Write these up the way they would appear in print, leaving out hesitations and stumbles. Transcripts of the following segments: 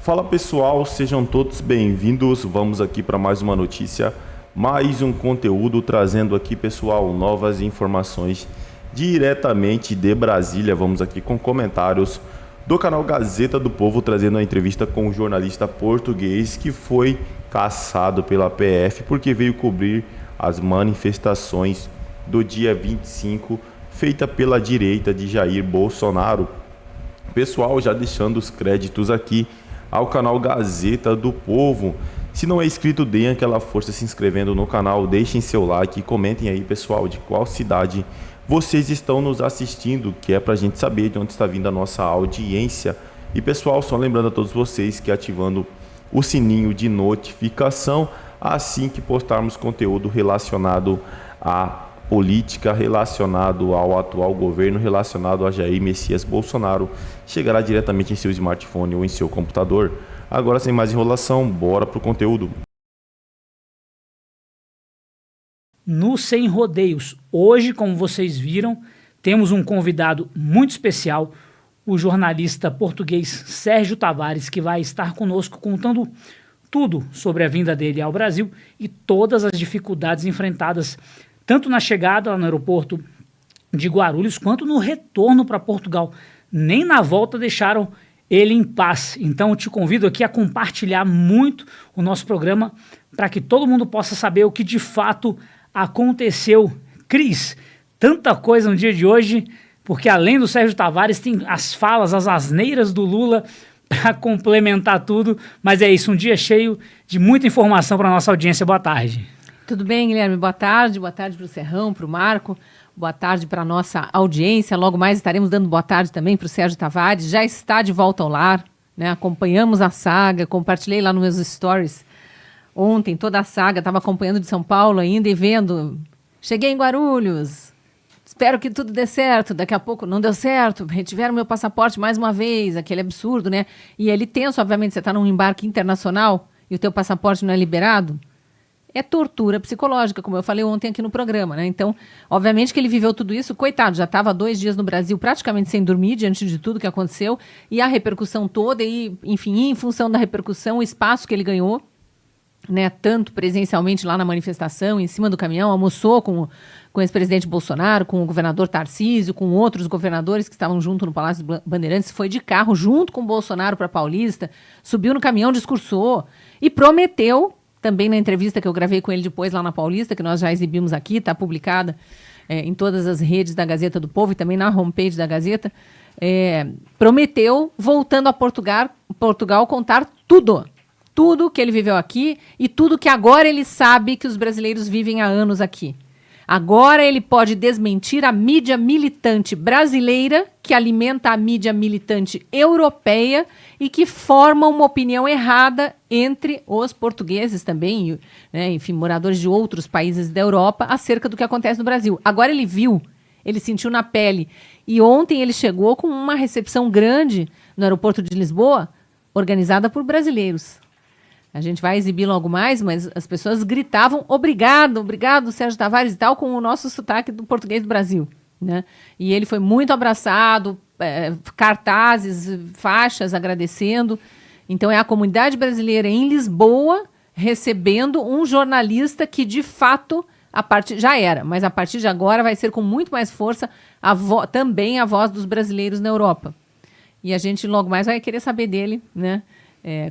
Fala pessoal, sejam todos bem-vindos. Vamos aqui para mais uma notícia, mais um conteúdo trazendo aqui, pessoal, novas informações diretamente de Brasília. Vamos aqui com comentários do canal Gazeta do Povo, trazendo a entrevista com o jornalista português que foi caçado pela PF porque veio cobrir as manifestações do dia 25, feita pela direita de Jair Bolsonaro. Pessoal, já deixando os créditos aqui ao canal Gazeta do Povo. Se não é inscrito, deem aquela força se inscrevendo no canal, deixem seu like e comentem aí, pessoal, de qual cidade vocês estão nos assistindo, que é pra gente saber de onde está vindo a nossa audiência. E pessoal, só lembrando a todos vocês que ativando o sininho de notificação, assim que postarmos conteúdo relacionado à política, relacionado ao atual governo, relacionado a Jair Messias Bolsonaro, chegará diretamente em seu smartphone ou em seu computador. Agora, sem mais enrolação, bora pro conteúdo. No Sem Rodeios, hoje, como vocês viram, temos um convidado muito especial, o jornalista português Sérgio Tavares, que vai estar conosco contando tudo sobre a vinda dele ao Brasil e todas as dificuldades enfrentadas, tanto na chegada lá no aeroporto de Guarulhos, quanto no retorno para Portugal. Nem na volta deixaram ele em paz. Então eu te convido aqui a compartilhar muito o nosso programa para que todo mundo possa saber o que de fato aconteceu. Cris, tanta coisa no dia de hoje, porque além do Sérgio Tavares tem as falas, as asneiras do Lula para complementar tudo, mas é isso, um dia cheio de muita informação para a nossa audiência. Boa tarde. Tudo bem, Guilherme? Boa tarde para o Serrão, para o Marco, boa tarde para a nossa audiência. Logo mais estaremos dando boa tarde também para o Sérgio Tavares, já está de volta ao lar, né? Acompanhamos a saga, compartilhei lá nos meus stories ontem toda a saga, estava acompanhando de São Paulo ainda e vendo. Cheguei em Guarulhos, espero que tudo dê certo. Daqui a pouco não deu certo, retiveram meu passaporte mais uma vez, aquele absurdo, né? E ele tenso, obviamente, você está num embarque internacional e o teu passaporte não é liberado. É tortura psicológica, como eu falei ontem aqui no programa, né? Então, obviamente que ele viveu tudo isso, coitado, já estava 2 dias no Brasil praticamente sem dormir diante de tudo que aconteceu e a repercussão toda e, enfim, em função da repercussão, o espaço que ele ganhou, né, tanto presencialmente lá na manifestação, em cima do caminhão, almoçou com o ex-presidente Bolsonaro, com o governador Tarcísio, com outros governadores que estavam junto no Palácio dos Bandeirantes, foi de carro junto com o Bolsonaro para Paulista, subiu no caminhão, discursou e prometeu, também na entrevista que eu gravei com ele depois lá na Paulista, que nós já exibimos aqui, está publicada em todas as redes da Gazeta do Povo e também na homepage da Gazeta, prometeu, voltando a Portugal, contar tudo que ele viveu aqui e tudo que agora ele sabe que os brasileiros vivem há anos aqui. Agora ele pode desmentir a mídia militante brasileira, que alimenta a mídia militante europeia e que forma uma opinião errada entre os portugueses também, né, enfim, moradores de outros países da Europa, acerca do que acontece no Brasil. Agora ele viu, ele sentiu na pele. E ontem ele chegou com uma recepção grande no aeroporto de Lisboa, organizada por brasileiros. A gente vai exibir logo mais, mas as pessoas gritavam obrigado, Sérgio Tavares e tal, com o nosso sotaque do português do Brasil, né? E ele foi muito abraçado, cartazes, faixas agradecendo. Então é a comunidade brasileira em Lisboa recebendo um jornalista que de fato já era, mas a partir de agora vai ser com muito mais força também a voz dos brasileiros na Europa. E a gente logo mais vai querer saber dele, né?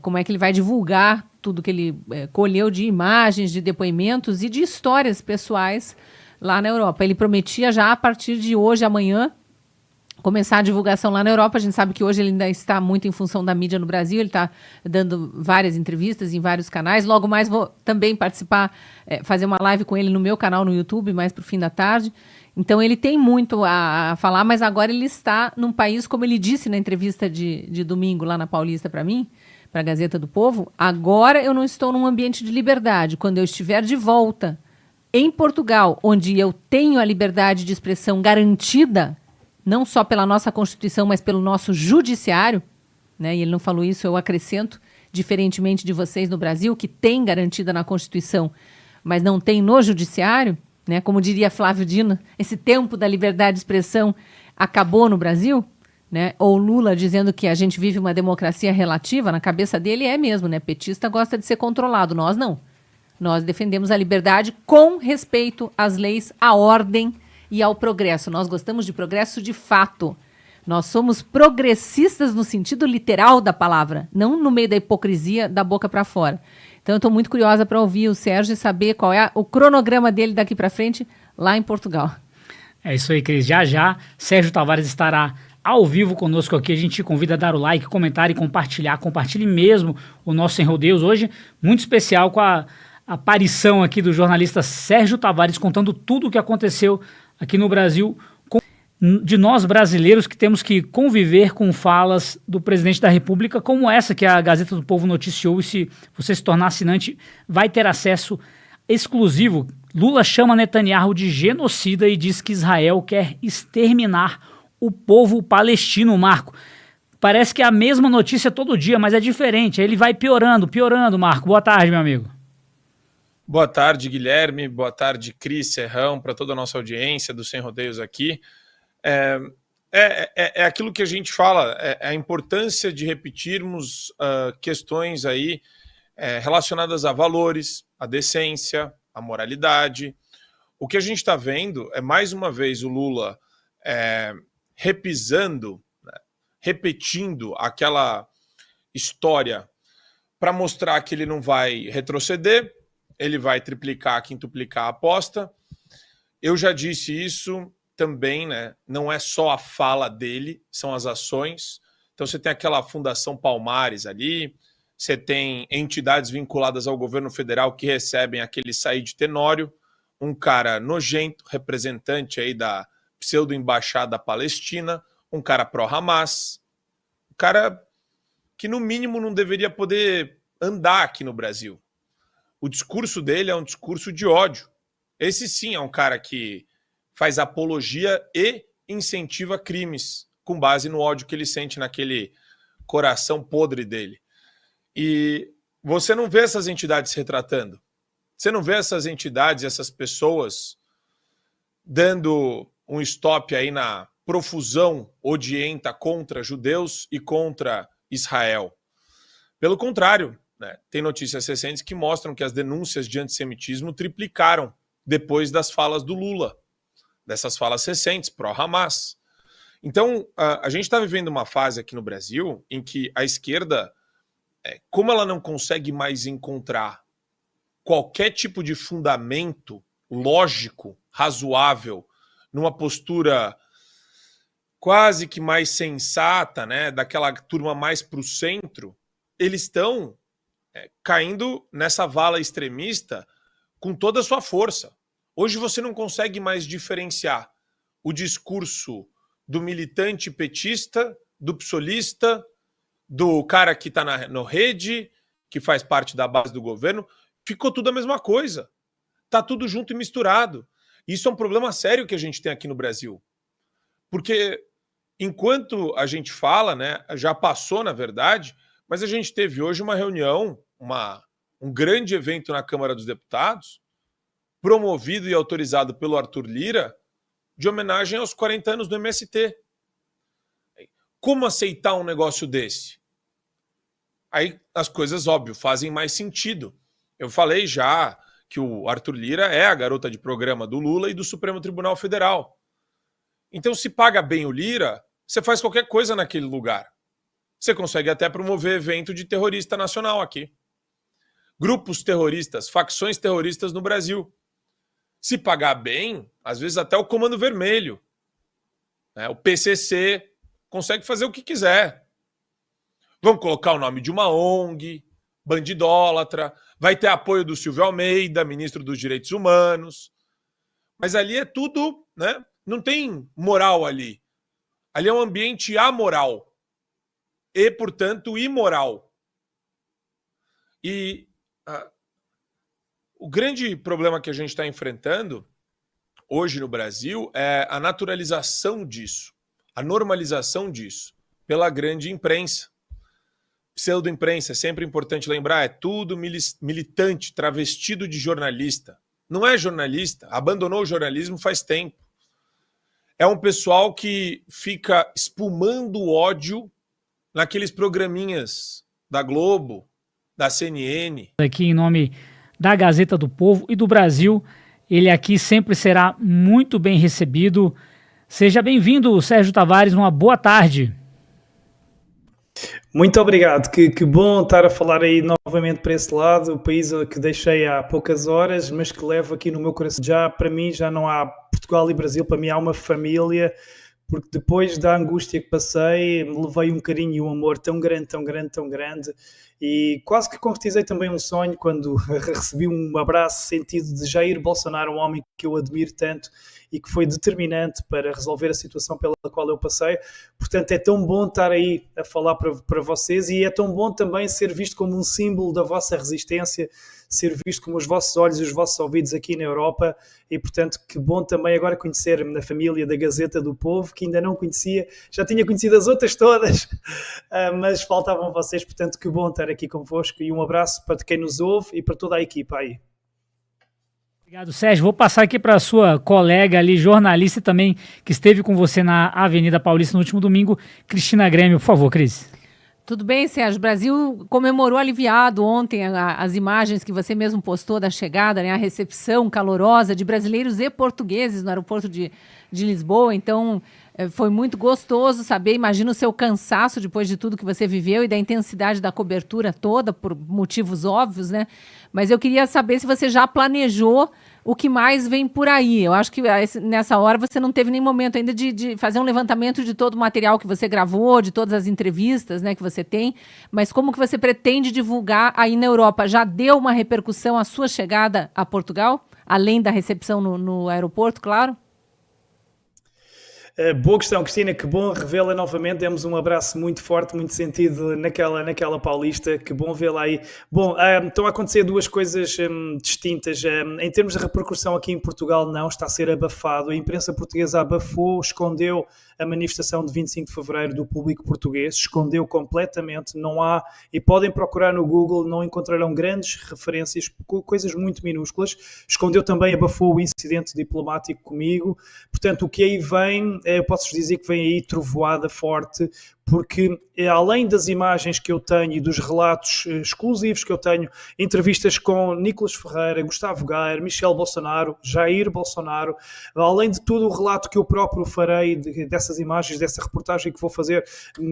Como é que ele vai divulgar tudo que ele colheu de imagens, de depoimentos e de histórias pessoais lá na Europa. Ele prometia já a partir de hoje, amanhã, começar a divulgação lá na Europa. A gente sabe que hoje ele ainda está muito em função da mídia no Brasil, ele está dando várias entrevistas em vários canais. Logo mais vou também participar, fazer uma live com ele no meu canal no YouTube, mais para o fim da tarde. Então ele tem muito a falar, mas agora ele está num país, como ele disse na entrevista de domingo lá na Paulista para mim, para a Gazeta do Povo, agora eu não estou num ambiente de liberdade. Quando eu estiver de volta em Portugal, onde eu tenho a liberdade de expressão garantida, não só pela nossa Constituição, mas pelo nosso judiciário, né? E ele não falou isso, eu acrescento, diferentemente de vocês no Brasil, que tem garantida na Constituição, mas não tem no judiciário, né? Como diria Flávio Dino, esse tempo da liberdade de expressão acabou no Brasil, né? Ou Lula dizendo que a gente vive uma democracia relativa, na cabeça dele é mesmo, né? Petista gosta de ser controlado, nós não. Nós defendemos a liberdade com respeito às leis, à ordem e ao progresso. Nós gostamos de progresso de fato. Nós somos progressistas no sentido literal da palavra, não no meio da hipocrisia da boca para fora. Então eu estou muito curiosa para ouvir o Sérgio e saber qual é o cronograma dele daqui para frente lá em Portugal. É isso aí, Cris. Já já, Sérgio Tavares estará ao vivo conosco aqui. A gente te convida a dar o like, comentar e compartilhar. Compartilhe mesmo o nosso Sem Rodeios hoje, muito especial com a aparição aqui do jornalista Sérgio Tavares contando tudo o que aconteceu aqui no Brasil, de nós brasileiros que temos que conviver com falas do presidente da República, como essa que a Gazeta do Povo noticiou, e se você se tornar assinante, vai ter acesso exclusivo. Lula chama Netanyahu de genocida e diz que Israel quer exterminar o povo palestino, Marco. Parece que é a mesma notícia todo dia, mas é diferente. Ele vai piorando, Marco. Boa tarde, meu amigo. Boa tarde, Guilherme. Boa tarde, Cris, Serrão, para toda a nossa audiência do Sem Rodeios aqui. É aquilo que a gente fala, a importância de repetirmos questões aí relacionadas a valores, a decência, a moralidade. O que a gente está vendo é, mais uma vez, o Lula repisando, né, repetindo aquela história para mostrar que ele não vai retroceder, ele vai triplicar, quintuplicar a aposta. Eu já disse isso também, né? Não é só a fala dele, são as ações. Então você tem aquela Fundação Palmares ali, você tem entidades vinculadas ao governo federal que recebem aquele Said Tenório, um cara nojento, representante aí da pseudo-embaixada palestina, um cara pró-Hamas, um cara que no mínimo não deveria poder andar aqui no Brasil. O discurso dele é um discurso de ódio. Esse sim é um cara que faz apologia e incentiva crimes com base no ódio que ele sente naquele coração podre dele. E você não vê essas entidades se retratando. Você não vê essas entidades, essas pessoas dando um stop aí na profusão odienta contra judeus e contra Israel. Pelo contrário, né, tem notícias recentes que mostram que as denúncias de antissemitismo triplicaram depois das falas do Lula, dessas falas recentes, pró-Hamas. Então, a gente está vivendo uma fase aqui no Brasil em que a esquerda, como ela não consegue mais encontrar qualquer tipo de fundamento lógico, razoável, numa postura quase que mais sensata, né, daquela turma mais para o centro, eles estão caindo nessa vala extremista com toda a sua força. Hoje você não consegue mais diferenciar o discurso do militante petista, do psolista, do cara que está no rede, que faz parte da base do governo. Ficou tudo a mesma coisa. Está tudo junto e misturado. Isso é um problema sério que a gente tem aqui no Brasil. Porque enquanto a gente fala, né, já passou, na verdade, mas a gente teve hoje uma reunião, um grande evento na Câmara dos Deputados, promovido e autorizado pelo Arthur Lira, de homenagem aos 40 anos do MST. Como aceitar um negócio desse? Aí as coisas, óbvio, fazem mais sentido. Eu falei já que o Arthur Lira é a garota de programa do Lula e do Supremo Tribunal Federal. Então, se paga bem o Lira, você faz qualquer coisa naquele lugar. Você consegue até promover evento de terrorista nacional aqui. Grupos terroristas, facções terroristas no Brasil. Se pagar bem, às vezes até o Comando Vermelho, né, o PCC, consegue fazer o que quiser. Vamos colocar o nome de uma ONG, bandidólatra, vai ter apoio do Silvio Almeida, ministro dos Direitos Humanos. Mas ali é tudo, né? Não tem moral ali. Ali é um ambiente amoral e, portanto, imoral. E o grande problema que a gente está enfrentando hoje no Brasil é a naturalização disso, a normalização disso pela grande imprensa. Pseudo-imprensa, é sempre importante lembrar, é tudo militante, travestido de jornalista. Não é jornalista, abandonou o jornalismo faz tempo. é um pessoal que fica espumando ódio naqueles programinhas da Globo, da CNN. Aqui em nome da Gazeta do Povo e do Brasil, ele aqui sempre será muito bem recebido. Seja bem-vindo, Sérgio Tavares, uma boa tarde. Muito obrigado, que bom estar a falar aí novamente para esse lado, o país que deixei há poucas horas, mas que levo aqui no meu coração. Já, para mim, já não há Portugal e Brasil, para mim há uma família, porque depois da angústia que passei, levei um carinho e um amor tão grande, tão grande, tão grande, e quase que concretizei também um sonho quando recebi um abraço sentido de Jair Bolsonaro, um homem que eu admiro tanto e que foi determinante para resolver a situação pela qual eu passei. Portanto, é tão bom estar aí a falar para vocês e é tão bom também ser visto como um símbolo da vossa resistência, ser visto como os vossos olhos e os vossos ouvidos aqui na Europa e, portanto, que bom também agora conhecer a família da Gazeta do Povo, que ainda não conhecia, já tinha conhecido as outras todas, mas faltavam vocês, portanto, que bom estar aqui convosco e um abraço para quem nos ouve e para toda a equipa aí. Obrigado, Sérgio. Vou passar aqui para a sua colega ali, jornalista também, que esteve com você na Avenida Paulista no último domingo, Cristina Grêmio. Por favor, Cris. Tudo bem, Sérgio. O Brasil comemorou aliviado ontem as imagens que você mesmo postou da chegada, né, a recepção calorosa de brasileiros e portugueses no aeroporto de Lisboa. Então, foi muito gostoso saber. Imagino o seu cansaço depois de tudo que você viveu e da intensidade da cobertura toda, por motivos óbvios, né? Mas eu queria saber se você já planejou o que mais vem por aí. Eu acho que nessa hora você não teve nem momento ainda de fazer um levantamento de todo o material que você gravou, de todas as entrevistas, né, que você tem, mas como que você pretende divulgar aí na Europa? Já deu uma repercussão a sua chegada a Portugal? Além da recepção no aeroporto, claro? Boa questão, Cristina, que bom revê-la novamente, demos um abraço muito forte, muito sentido naquela Paulista, que bom vê-la aí. Bom, estão a acontecer duas coisas distintas. Em termos de repercussão aqui em Portugal, não, está a ser abafado. A imprensa portuguesa abafou, escondeu a manifestação de 25 de fevereiro do público português, escondeu completamente, não há, e podem procurar no Google, não encontrarão grandes referências, coisas muito minúsculas. Escondeu também, abafou o incidente diplomático comigo. Portanto, o que aí vem, eu posso dizer que vem aí trovoada forte, porque além das imagens que eu tenho e dos relatos exclusivos que eu tenho, entrevistas com Nicolas Ferreira, Gustavo Gayer, Michel Bolsonaro, Jair Bolsonaro, além de todo o relato que eu próprio farei dessas imagens, dessa reportagem que vou fazer,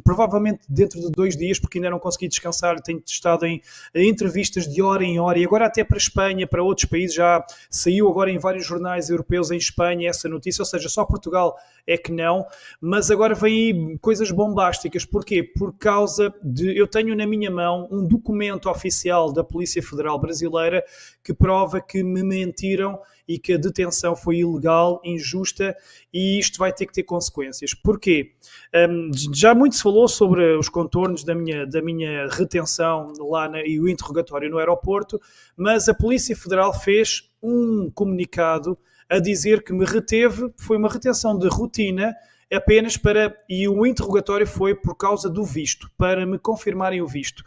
provavelmente dentro de 2 dias, porque ainda não consegui descansar, tenho estado em entrevistas de hora em hora, e agora até para a Espanha, para outros países, já saiu agora em vários jornais europeus em Espanha essa notícia, ou seja, só Portugal é que não, mas agora vem aí coisas bombásticas. Porquê? Por causa de... Eu tenho na minha mão um documento oficial da Polícia Federal Brasileira que prova que me mentiram e que a detenção foi ilegal, injusta, e isto vai ter que ter consequências. Porquê? Já muito se falou sobre os contornos da minha retenção lá e o interrogatório no aeroporto, mas a Polícia Federal fez um comunicado a dizer que me reteve, foi uma retenção de rotina, apenas e o interrogatório foi por causa do visto, para me confirmarem o visto.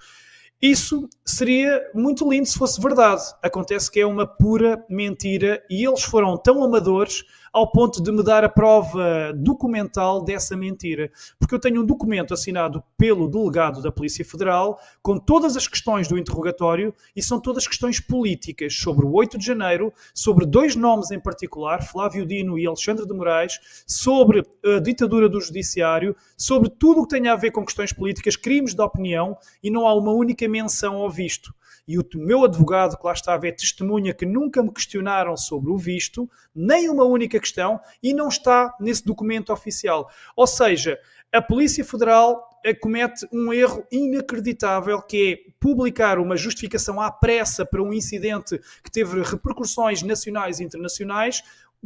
Isso seria muito lindo se fosse verdade. Acontece que é uma pura mentira e eles foram tão amadores ao ponto de me dar a prova documental dessa mentira. Porque eu tenho um documento assinado pelo delegado da Polícia Federal com todas as questões do interrogatório e são todas questões políticas sobre o 8 de janeiro, sobre 2 nomes em particular, Flávio Dino e Alexandre de Moraes, sobre a ditadura do judiciário, sobre tudo o que tem a ver com questões políticas, crimes de opinião, e não há uma única menção ao visto. E o meu advogado, que lá estava, é testemunha que nunca me questionaram sobre o visto, nem uma única questão, e não está nesse documento oficial. Ou seja, a Polícia Federal comete um erro inacreditável, que é publicar uma justificação à pressa para um incidente que teve repercussões nacionais e internacionais,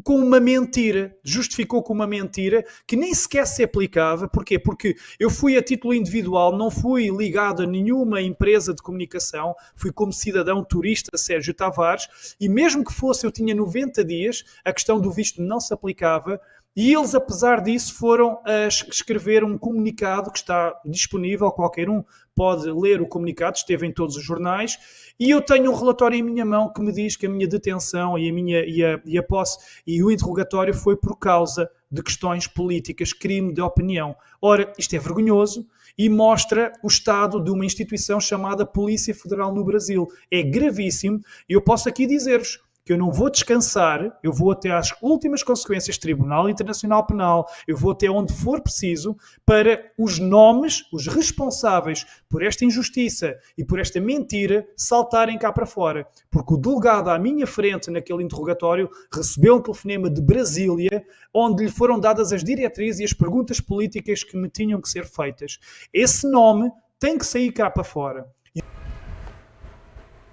com uma mentira, justificou com uma mentira que nem sequer se aplicava. Porquê? Porque eu fui a título individual, não fui ligado a nenhuma empresa de comunicação, fui como cidadão turista Sérgio Tavares, e mesmo que fosse, eu tinha 90 dias, a questão do visto não se aplicava, e eles, apesar disso, foram a escrever um comunicado que está disponível, qualquer um pode ler o comunicado, esteve em todos os jornais, e eu tenho um relatório em minha mão que me diz que a minha detenção e a posse e o interrogatório foi por causa de questões políticas, crime de opinião. Ora, isto é vergonhoso e mostra o estado de uma instituição chamada Polícia Federal no Brasil. É gravíssimo e eu posso aqui dizer-vos que eu não vou descansar, eu vou até às últimas consequências, Tribunal Internacional Penal, eu vou até onde for preciso para os nomes, os responsáveis por esta injustiça e por esta mentira saltarem cá para fora. Porque o delegado à minha frente naquele interrogatório recebeu um telefonema de Brasília onde lhe foram dadas as diretrizes e as perguntas políticas que me tinham que ser feitas. Esse nome tem que sair cá para fora.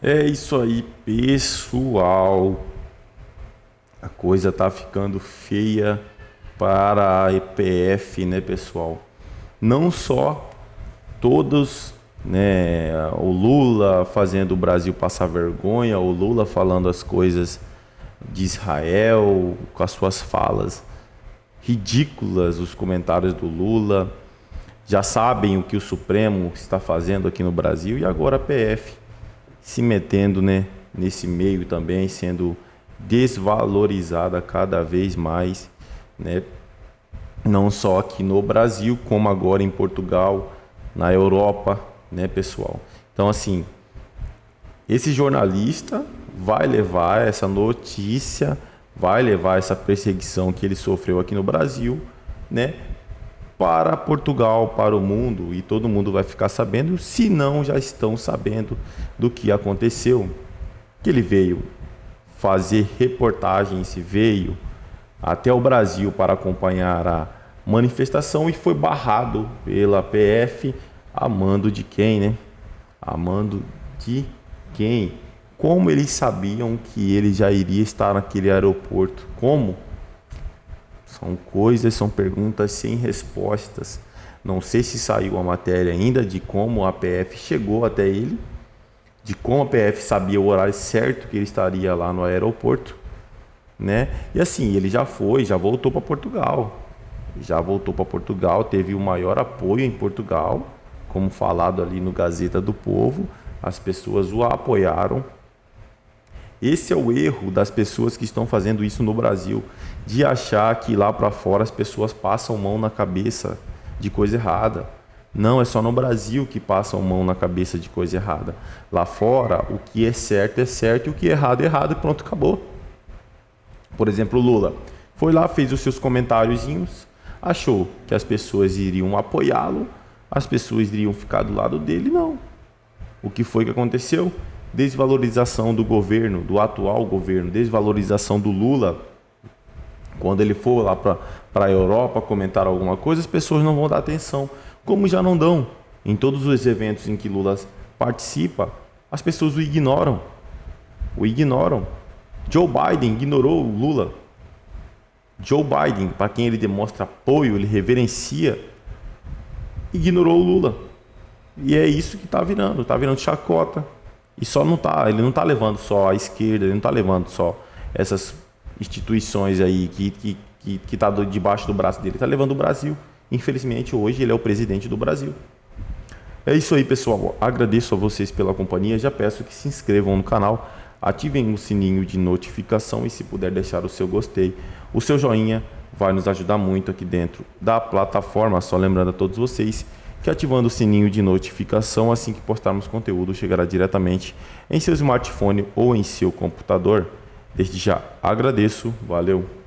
É isso aí, pessoal. A coisa tá ficando feia para a EPF, né, pessoal? Não só todos, né, o Lula fazendo o Brasil passar vergonha, o Lula falando as coisas de Israel, com as suas falas ridículas, os comentários do Lula. Já sabem o que o Supremo está fazendo aqui no Brasil e agora a PF se metendo, né, nesse meio também, sendo desvalorizada cada vez mais, né, não só aqui no Brasil, como agora em Portugal, na Europa, né, pessoal? Então, assim, esse jornalista vai levar essa notícia, vai levar essa perseguição que ele sofreu aqui no Brasil, né, para Portugal, para o mundo, e todo mundo vai ficar sabendo, se não já estão sabendo do que aconteceu. Que ele veio fazer reportagens, veio até o Brasil para acompanhar a manifestação e foi barrado pela PF, a mando de quem, né? A mando de quem? Como eles sabiam que ele já iria estar naquele aeroporto? Como? São coisas, são perguntas sem respostas. Não sei se saiu a matéria ainda de como a PF chegou até ele, de como a PF sabia o horário certo que ele estaria lá no aeroporto, né? E assim, ele já voltou para Portugal. Já voltou para Portugal, teve o maior apoio em Portugal, como falado ali no Gazeta do Povo, as pessoas o apoiaram. Esse é o erro das pessoas que estão fazendo isso no Brasil, de achar que lá para fora as pessoas passam mão na cabeça de coisa errada. Não, é só no Brasil que passam mão na cabeça de coisa errada. Lá fora, o que é certo e o que é errado e pronto, acabou. Por exemplo, o Lula foi lá, fez os seus comentáriozinhos, achou que as pessoas iriam apoiá-lo, as pessoas iriam ficar do lado dele. Não. O que foi que aconteceu? Desvalorização do governo, do atual governo, desvalorização do Lula. Quando ele for lá para a Europa comentar alguma coisa, as pessoas não vão dar atenção, como já não dão. Em todos os eventos em que Lula participa, as pessoas o ignoram. Joe Biden ignorou o Lula. Joe Biden, para quem ele demonstra apoio, ele reverencia, ignorou o Lula. E é isso que está virando chacota. E ele não está levando só a esquerda, ele não está levando só essas instituições aí que está debaixo do braço dele, está levando o Brasil. Infelizmente, hoje ele é o presidente do Brasil. É isso aí, pessoal. Agradeço a vocês pela companhia. Já peço que se inscrevam no canal, ativem o sininho de notificação e se puder deixar o seu gostei, o seu joinha vai nos ajudar muito aqui dentro da plataforma. Só lembrando a todos vocês que ativando o sininho de notificação, assim que postarmos conteúdo, chegará diretamente em seu smartphone ou em seu computador. Desde já agradeço, valeu!